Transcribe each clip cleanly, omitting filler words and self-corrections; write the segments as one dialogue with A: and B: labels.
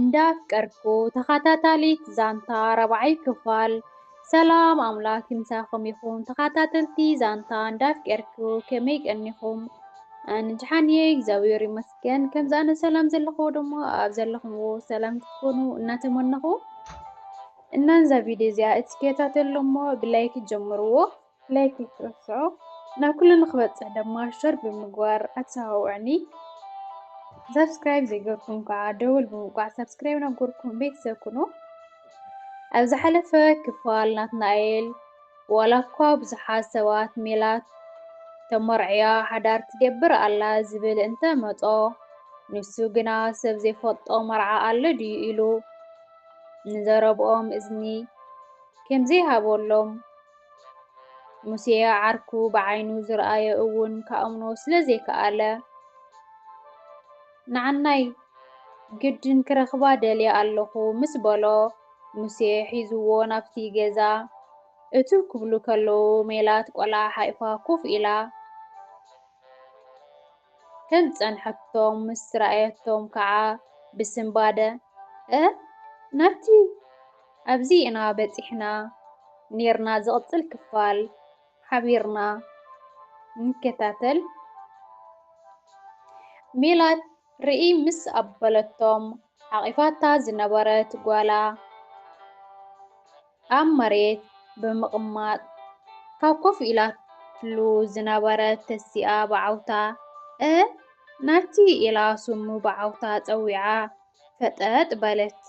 A: እንዳፍቀርኩ ተኸታታሊት ዛንታ ረብዓይ ክፋል ሰላም ኣምላክ ይምሳኹም ይኹን ተኸታተልቲ ዛንታ እንዳፍቀርኩ ከመይ ቀኒኹም ንጅሓንየ እግዚአብሔር ይመስገን ከምዚ ኣነ ሰላም ዘለኹ ደሞ ኣብ ዘለኹምዎ ሰላም ትኩኑ እናተመነኹ እናንዛ ቪድዮ እዚኣ እትከታተሉ እሞ ብላይክ ጀምርዎ ላይክ ይትረስዑ ናብ ኩሉ ንኽበፅሕ ድማ ሸር ብምግባር ኣተሳውዕኒ ሰብስክራይብ ዘይገርኩም ከዓ ደውል ብምውቃዕ ሰብስክራይብ ነግርኩም ቤተሰብ ኩኑ ኣብ ዝሓለፈ ክፋል ናትናኤል ዋላ እኳ ብዙሓት ሰባት ሜላት ተመርዕያ ሓዳር ትገብር ኣላ ዝብል እንተመጦ ንሱ ግና ሰብ ዘይፈልጦ መርዓ ኣሎ ድዩ ኢሉ ንዘረብኦም እዝኒ ከምዘይሃበሎም ሙሴ ዓርኩ ብዓይኑ ዝረኣየ እውን ከኣምኖ ስለዘይከኣለ ንዓናይ ግድን ክረኽባ ደልየ ኣለኹ ምስ በሎ ሙሴ ሒዝዎ ናብቲ ገዛ እቱ ክብሉ ከለዉ ሜላት ቆልዓ ሓኢፋ ኮፍ ኢላ ከም ፀንሐቶም ምስ ረኣየቶም ከዓ ብስምባደ ናብቲ ኣብዚ ኢና በፂሕና ነርና ዝቕፅል ክፋል ሓቢርና ንከታተል ሜላት ርኢ ምስ ኣበለቶም ሓቒፋታ ዝነበረት ጓላ ኣብ መሬት ብምቕማጥ ካብ ኮፍ ኢላትሉ ዝነበረት ተሲኣ በዓውታ ናቲ ኢላ ስሙ በዓውታ ፀዊዓ ፈጠጥ በለት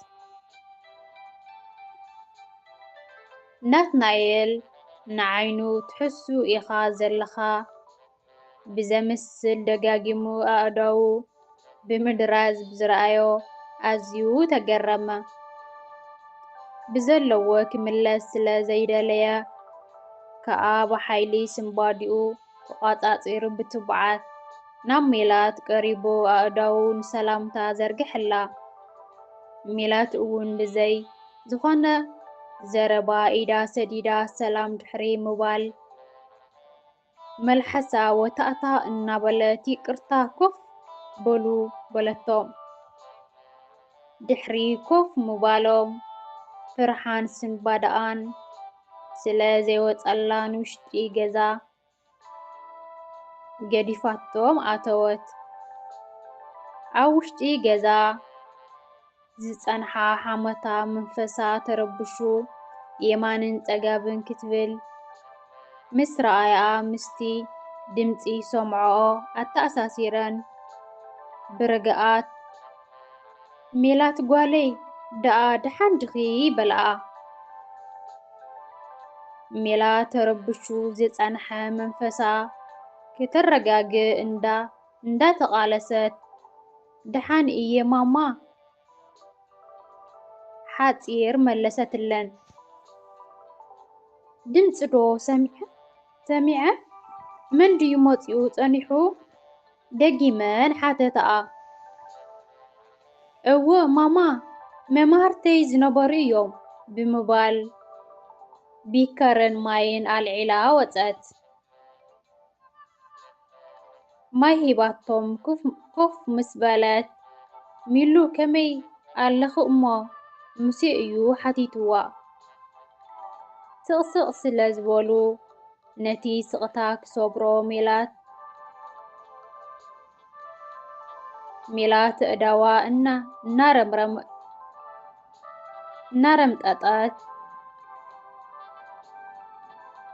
A: ናትናኤል ንዓይኑ ትሕሱ ኢኻ ዘለኻ ብዘምስል ደጋጊሙ ኣእዳዉ ብምድራዝ ብዝረኣዮ ኣዝዩ ተገረመ ብዘለዎ ክምለስ ስለ ዘይደለየ ከዓ ብሓይሊ ስምባዲኡ ተቋፃፂሩ ብትብዓት ናብ ሜላት ቀሪቡ ኣእዳዉ ንሰላምታ ዘርግሐላ ሜላት እውን ብዘይ ዝኾነ ዘረባ ኢዳ ሰዲዳ ሰላም ድሕሪ ምባል መልሐሳ ወታእታ እናበለት ይቅርታ ኮፍ በሉ በለቶም ድሕሪ ኮፍ ምባሎም ፍርሓን ስምባዳኣን ስለ ዘይወፀላን ውሽጢ ገዛ ገዲፋቶም ኣተወት ኣብ ውሽጢ ገዛ ዝፀንሓ ሓመታ መንፈሳ ተረብሹ የማንን ፀጋብን ክትብል ምስ ረኣያ ምስቲ ድምፂ ሰምዖ ኣተኣሳሲረን ብርግኣት ሜላት ጓለይ ደኣ ድሓን ድኺ በልኣ ሜላት ተረብሹ ዝፀንሐ መንፈሳ ከተረጋግእ እንዳተቓለሰት ድሓን እየ ማማ ሓፂር መለሰትለን ድምፂ ዶ ሰሚዐ መን ድዩ መፂኡ ፀኒሑ ደጊመን ሓተተኣ እወ ማማ መማሃርተይ ዝነበሩ እዮም ብምባል ቢከርን ማይን ኣልዒላ ወፀት ማይ ሂባቶም ኮፍ ምስ በለት ሚሉ ከመይ ኣለኺ እሞ ሙሴ እዩ ሓቲትዋ ስቕስቕ ስለ ዝበሉ ነቲ ስቕታ ክሰብሮ ሜላት እዳዋ እናረምጠጠት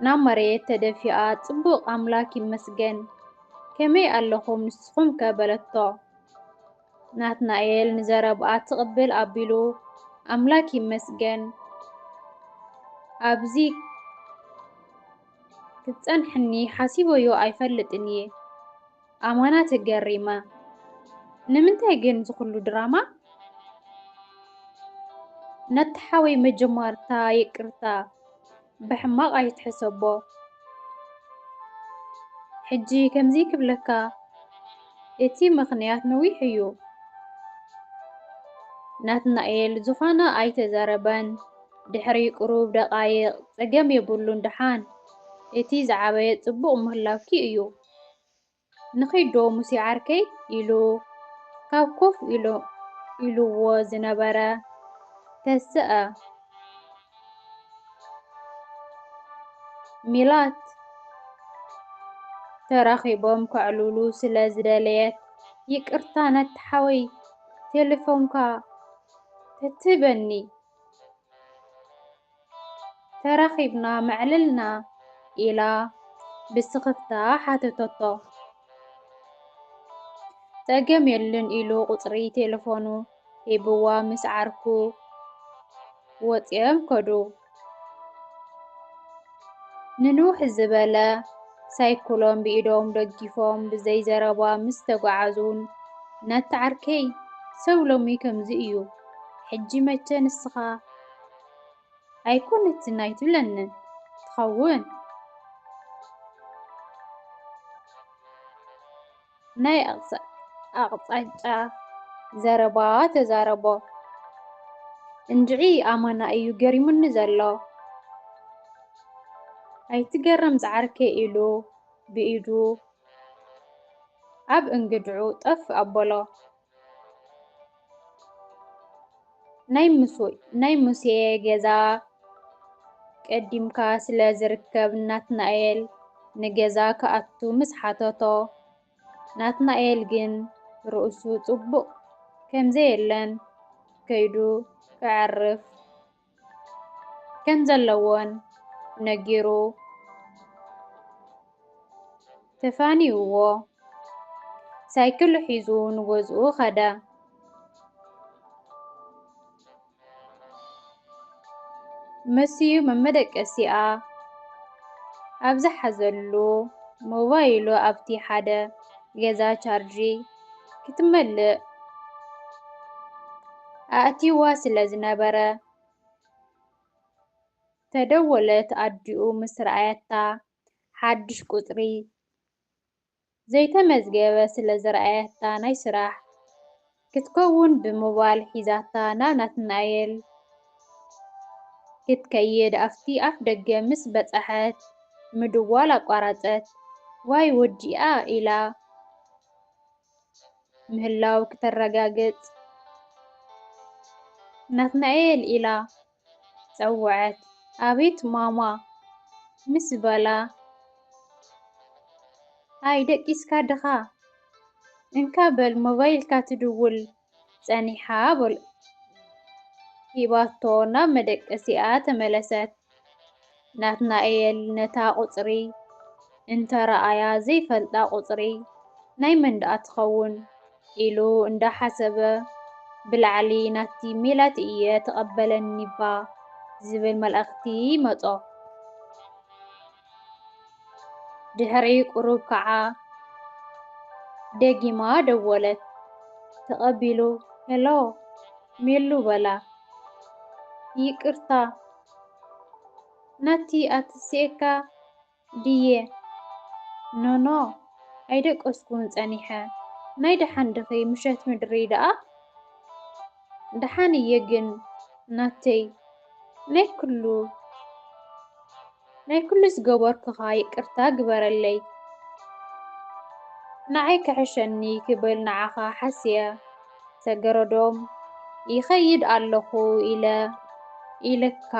A: ናብ መሬት ተደፊኣ ጽቡቕ ኣምላክ ይመስገን ከመይ ኣለኹም ንስኹም ከ በለቶ ናትናኤል ንዘረብኣ ትቕብል ኣቢሉ ኣምላክ ይመስገን ኣብዚ ክትፀንሕኒ ሓሲበዮ ኣይፈልጥን እየ ኣማና ተገሪመ ንምንታይ ግን ዝኹሉ ድራማ ነቲ ሓወይ መጀመርታ ይቅርታ ብሕማቕ ኣይትሕሰቦ ሕጂ ከምዚ ክብለካ እቲ ምኽንያት ነዊሕ እዩ ናትናኤል ዝኾነ ኣይተዛረበን ድሕሪ ቁሩብ ደቓይቕ ፀገም የብሉን ድሓን እቲ ዝዓበየ ጽቡቕ ምህላውኪ እዩ ንኸይዶ ሙሴ ዓርከይ ኢሉ ካብ ኮፍ ኢሉ ኢሉዎ ዝነበረ ተስአ ሚላት ተራኺቦም ከዕልሉ ስለ ዝደለየት ይቅርታ ነቲ ሓወይ ቴሌፎንካ ተትህበኒ ተራኺብና መዕለልና ኢላ ብስኽፍታ ሓተተቶ ፀገም የለን ኢሉ ቁፅሪ ቴሌፎኑ ሂብዋ ምስ ዓርኩ ወፂኦም ከዱ ንንውሕ ዝበለ ሳይክሎም ብኢዶም ደጊፎም ብዘይ ዘረባ ምስ ተጓዓዙን ነቲ ዓርከይ ሰብ ሎሚ ከምዚ እዩ ሕጂ መቸ ንስኻ ኣይኮነትን ኣይትብለንን ትኸውን ናይ ኣቕጣጫ ዘረባ ተዛረቦ እንድዒ ኣመና እዩ ገሪሙኒ ዘሎ ኣይትገረም ዝዓርከ ኢሉ ብኢዱ ኣብ እንግድዑ ጠፍ ኣበሎ ናይ ሙሴ ገዛ ቀዲምካ ስለ ዝርከብ ናትናኤል ንገዛ ከኣቱ ምስ ሓተቶ ናትናኤል ግን ርእሱ ጽቡቕ ከምዘየለን ከይዱ ክዕርፍ ከም ዘለዎን ነጊሩ ተፋኒውዎ ሳይክል ሒዙ ንገዝኡ ኸደ መሲዩ መመደቀሲኣ ኣብ ዝሓዘሉ ሞባይሉ ኣብቲ ሓደ ገዛ ቻርጂ ክትመልእ ኣእቲዋ ስለ ዝነበረ ተደወለት ኣዲኡ ምስ ረኣየታ ሓድሽ ቁፅሪ ዘይተመዝገበ ስለ ዝረኣየታ ናይ ስራሕ ክትከውን ብሞባይል ሒዛታ ናብ ናትናኤል ክትከይድ ኣፍቲ ኣፍ ደገ ምስ በፅሐት ምድዋል ኣቋረፀት ዋይ ወዲኣ ኢላ ምህላው ክተረጋግፅ ናትናኤል ኢላ ፀውዐት ኣቤት ማማ ምስ በላ ኣይ ደቂስካ ድኻ እንካ በል ሞባይልካ ትድውል ፀኒሓ በል ሂባቶ ናብ መደቀሲኣ ተመለሰት ናትናኤል ነታ ቁፅሪ እንተረኣያ ዘይፈልጣ ቁፅሪ ናይ መንደኣ ትኸውን ኢሉ እንዳሓሰበ ብላዕሊ ናቲ ሜላት እየ ተቐበለኒ ባ ዝብል መልእኽቲ መጾ ድሕሪ ቁሩብ ከዓ ደጊማ ደወለት ተቐቢሉ ሄሎ ሜሉ በላ ይቅርታ ናቲ ኣትስኤካ ድየ ኖኖ ኣይደቀስኩን ፀኒሐ ናይ ደሓን ድኺ ምሸት ምድሪ ደኣ ደሓን እየ ግን ናተይ ናይ ኩሉ ዝገበርክኻ ይቅርታ ግበረለይ ንዓይ ክሕሸኒ ክብል ንዓኻ ሓስየ ተገረዶም ይኸይድ ኣለኹ ኢለካ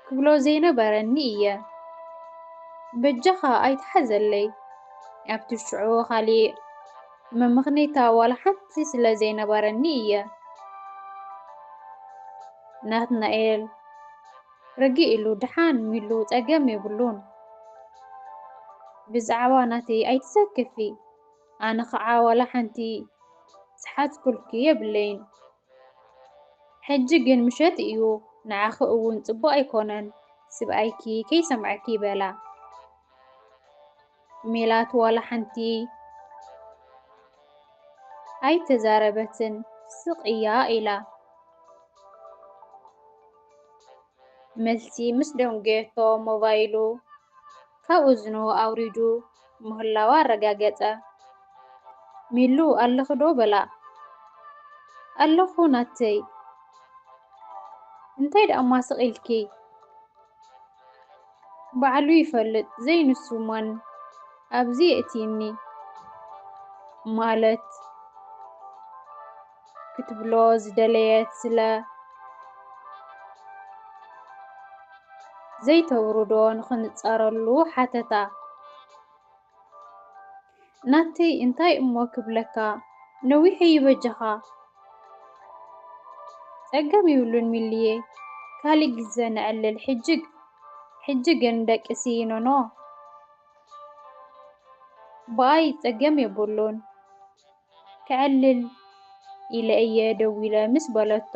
A: ክብሎ ዘይነበረኒ እየ በጃኻ ኣይትሓዘለይ ኣብቲ ሽዑ ካሊእ መምኽኔታ ዋላ ሓንቲ ስለ ዘይነበረኒ እየ ናትናኤል ረጊእ ኢሉ ድሓን ሚሉ ፀገም የብሉን ብዛዕባ ናተይ ኣይትሰክፊ ኣነ ከዓ ዋላ ሓንቲ ዝሓዝኩልኪ የብለይን ሕጂ ግን ምሸት እዩ ንዓኺ እውን ጽቡቕ ኣይኮነን ስብኣይኪ ከይሰምዐኪ በላ ሜላት ዋላ ሓንቲ ኣይተዛረበትን ስቕ እያ ኢላ መልሲ ምስ ደንገየቶ ሞባይሉ ካብ እዝኑ ኣውሪዱ ምህላዋ ኣረጋገፀ ሚሉ ኣለኽ ዶ በላ ኣለኹ ናተይ እንታይ ደኣማ ስቕ ኢልኪ ባዕሉ ይፈልጥ ዘይንሱ ማን ኣብዚ የእትይኒ ማለት ክትብሎ ዝደለየት ስለ ዘይተውርዶ ንኽንጻረሉ ሓተታ ናተይ እንታይ እሞ ክብለካ ነዊሕ ይበጀኻ ጸገም ይብሉን ሚልዬ ካሊእ ግዜ ንዕልል ሕጂ ግን ደቂሲ ኢኖኖ በኣይ ጸገም የብሉን ክዕልል ኢለ እየ ደው ኢለ ምስ በለቶ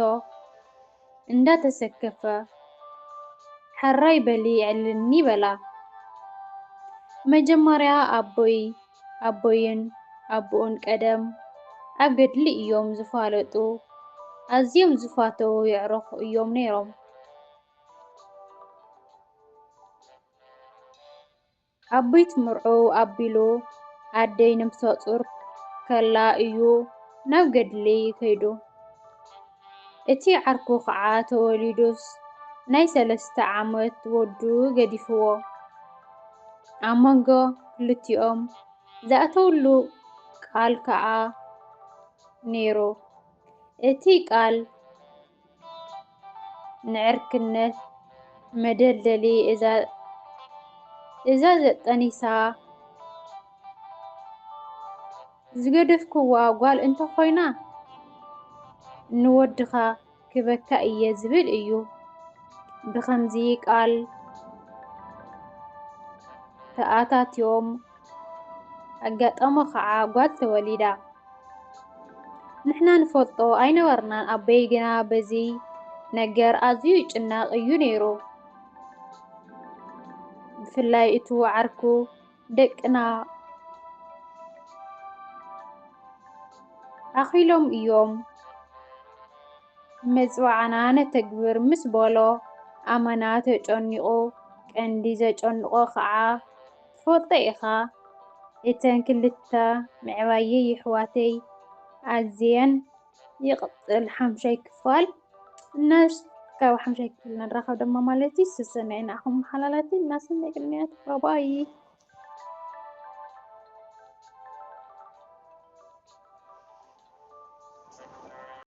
A: እንዳተሰከፈ ሓራይ በሊ ይዕልልኒ በላ መጀመርያ ኣቦይን ኣቦኡን ቀደም ኣብ ገድሊ እዮም ዝፋለጡ ኣዝዮም ዝፋተው ይዕርኹ እዮም ነይሮም ኣቦይ ትምርዑ ኣቢሉ ኣደይ ንምተፁር ከላ እዩ ናብ ገድሊ ከይዱ እቲ ዓርኩ ከዓ ተወሊዱስ ናይ 3 ዓመት ወዱ ገዲፍዎ ኣብ መንጎ ክልቲኦም ዝኣተውሉ ቃል ከዓ ነይሩ እቲ ቃል ንዕርክነት መደልደሊ እዛ ዘጠኒሳ ዝገደፍክዋ ጓል እንተኾይና ንወድኻ ክበካ እየ ዝብል እዩ ብኸምዚ ቃል ተኣታትዮም ኣጋጠሞ ከዓ ጓል ተወሊዳ ንሕና ንፈልጦ ኣይነበርናን ኣበይ ግና በዚ ነገር ኣዝዩ ይጭነቕ እዩ ነይሩ ብፍላይ እቲ ዓርኩ ደቅና ኣኺሎም እዮም መፅዋዕና ነተግብር ምስ በሎ ኣመና ተጨኒቑ ቀንዲ ዘጨንቆ ከዓ ትፈልጦ ኢኻ እተን ክልተ ምዕባየይ ኣሕዋተይ ኣዝየን ይቕፅል 5ይ ክፋል الناس كانوا 5 كفل نراخد دم مالتي سنين أخم حلالاتي الناس اللي قلنا باي